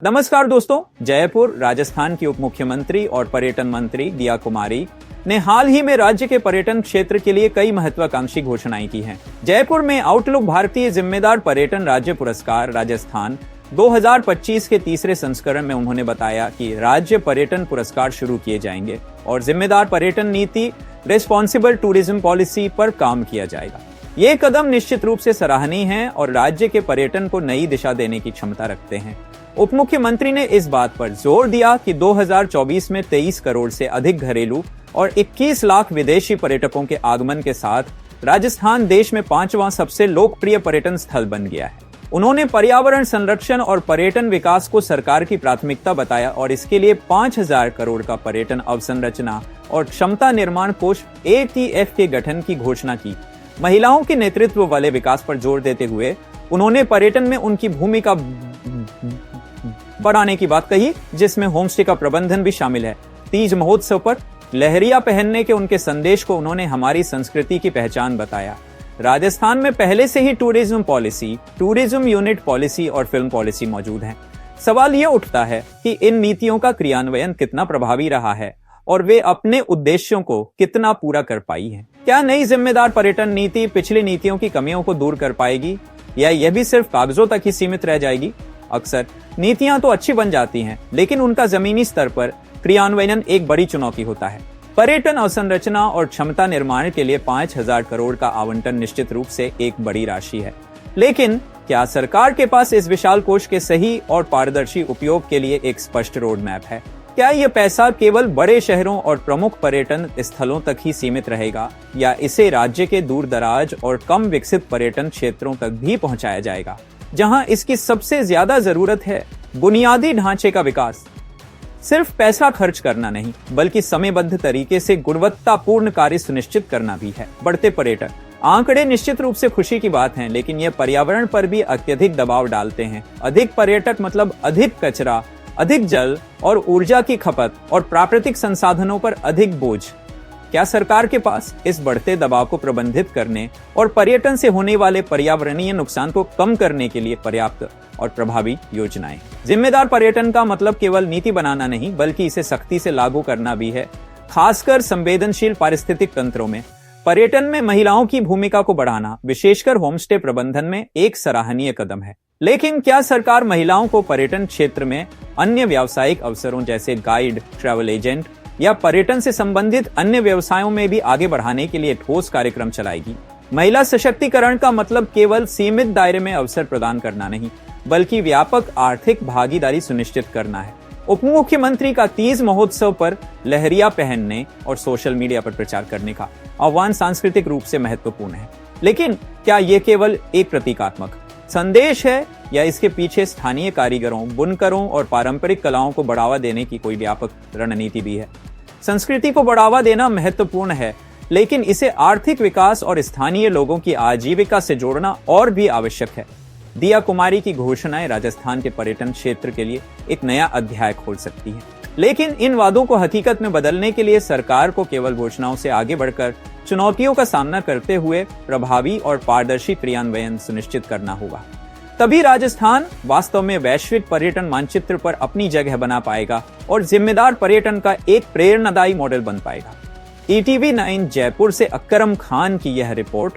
नमस्कार दोस्तों, जयपुर राजस्थान की उप मुख्यमंत्री और पर्यटन मंत्री दिया कुमारी ने हाल ही में राज्य के पर्यटन क्षेत्र के लिए कई महत्वाकांक्षी घोषणाएं की हैं। जयपुर में आउटलुक भारतीय जिम्मेदार पर्यटन राज्य पुरस्कार राजस्थान 2025 के तीसरे संस्करण में उन्होंने बताया कि राज्य पर्यटन पुरस्कार शुरू किए जाएंगे और जिम्मेदार पर्यटन नीति रिस्पॉन्सिबल टूरिज्म पॉलिसी पर काम किया जाएगा। ये कदम निश्चित रूप से सराहनीय है और राज्य के पर्यटन को नई दिशा देने की क्षमता रखते हैं। उप मुख्यमंत्री ने इस बात पर जोर दिया कि 2024 में 23 करोड़ से अधिक घरेलू और 21 लाख विदेशी पर्यटकों के आगमन के साथ राजस्थान देश में 5वां सबसे लोकप्रिय पर्यटन स्थल बन गया है। उन्होंने पर्यावरण संरक्षण और पर्यटन विकास को सरकार की प्राथमिकता बताया और इसके लिए 5000 करोड़ का पर्यटन अवसंरचना और क्षमता निर्माण कोष ATF के गठन की घोषणा की। महिलाओं के नेतृत्व वाले विकास पर जोर देते हुए उन्होंने पर्यटन में उनकी भूमिका बढ़ाने की बात कही, जिसमें होमस्टे का प्रबंधन भी शामिल है। तीज महोत्सव पर लहरिया पहनने के उनके संदेश को उन्होंने हमारी संस्कृति की पहचान बताया। राजस्थान में पहले से ही tourism policy, tourism unit policy और फिल्म पॉलिसी मौजूद है। सवाल यह उठता है कि इन नीतियों का क्रियान्वयन कितना प्रभावी रहा है और वे अपने उद्देश्यों को कितना पूरा कर पाई है। क्या नई जिम्मेदार पर्यटन नीति पिछली नीतियों की कमियों को दूर कर पाएगी या यह भी सिर्फ कागजों तक ही सीमित रह जाएगी? अक्सर नीतियां तो अच्छी बन जाती हैं, लेकिन उनका जमीनी स्तर पर क्रियान्वयन एक बड़ी चुनौती होता है। पर्यटन अवसंरचना और क्षमता निर्माण के लिए 5000 करोड़ का आवंटन निश्चित रूप से एक बड़ी राशि है, लेकिन क्या सरकार के पास इस विशाल कोष के सही और पारदर्शी उपयोग के लिए एक स्पष्ट रोड मैप है? क्या यह पैसा केवल बड़े शहरों और प्रमुख पर्यटन स्थलों तक ही सीमित रहेगा या इसे राज्य के दूर दराज और कम विकसित पर्यटन क्षेत्रों तक भी पहुंचाया जाएगा, जहां इसकी सबसे ज्यादा जरूरत है? बुनियादी ढांचे का विकास सिर्फ पैसा खर्च करना नहीं, बल्कि समयबद्ध तरीके से गुणवत्तापूर्ण कार्य सुनिश्चित करना भी है। बढ़ते पर्यटन आंकड़े निश्चित रूप से खुशी की बात हैं, लेकिन यह पर्यावरण पर भी अत्यधिक दबाव डालते हैं। अधिक पर्यटक मतलब अधिक कचरा, अधिक जल और ऊर्जा की खपत और प्राकृतिक संसाधनों पर अधिक बोझ। क्या सरकार के पास इस बढ़ते दबाव को प्रबंधित करने और पर्यटन से होने वाले पर्यावरणीय नुकसान को कम करने के लिए पर्याप्त और प्रभावी योजनाएं? जिम्मेदार पर्यटन का मतलब केवल नीति बनाना नहीं, बल्कि इसे सख्ती से लागू करना भी है। खासकर संवेदनशील पारिस्थितिक तंत्रों में पर्यटन में महिलाओं की भूमिका को बढ़ाना, विशेषकर होमस्टे प्रबंधन में, एक सराहनीय कदम है। लेकिन क्या सरकार महिलाओं को पर्यटन क्षेत्र में अन्य व्यावसायिक अवसरों जैसे गाइड, ट्रैवल एजेंट या पर्यटन से संबंधित अन्य व्यवसायों में भी आगे बढ़ाने के लिए ठोस कार्यक्रम चलाएगी? महिला सशक्तिकरण का मतलब केवल सीमित दायरे में अवसर प्रदान करना नहीं, बल्कि व्यापक आर्थिक भागीदारी सुनिश्चित करना है। उप मुख्यमंत्री का तीज महोत्सव पर लहरिया पहनने और सोशल मीडिया पर प्रचार करने का आह्वान सांस्कृतिक रूप से महत्वपूर्ण है, लेकिन क्या यह केवल एक प्रतीकात्मक संदेश है या इसके पीछे स्थानीय कारीगरों, बुनकरों और पारंपरिक कलाओं को बढ़ावा देने की कोई व्यापक रणनीति भी है? संस्कृति को बढ़ावा देना महत्वपूर्ण है, लेकिन इसे आर्थिक विकास और स्थानीय लोगों की आजीविका से जोड़ना और भी आवश्यक है। दिया कुमारी की घोषणाएं राजस्थान के पर्यटन क्षेत्र के लिए एक नया अध्याय खोल सकती हैं, लेकिन इन वादों को हकीकत में बदलने के लिए सरकार को केवल घोषणाओं से आगे बढ़कर चुनौतियों का सामना करते हुए प्रभावी और पारदर्शी क्रियान्वयन सुनिश्चित करना होगा। तभी राजस्थान वास्तव में वैश्विक पर्यटन मानचित्र पर अपनी जगह बना पाएगा और जिम्मेदार पर्यटन का एक प्रेरणादायी मॉडल बन पाएगा। ETV 9 जयपुर से अकरम खान की यह रिपोर्ट।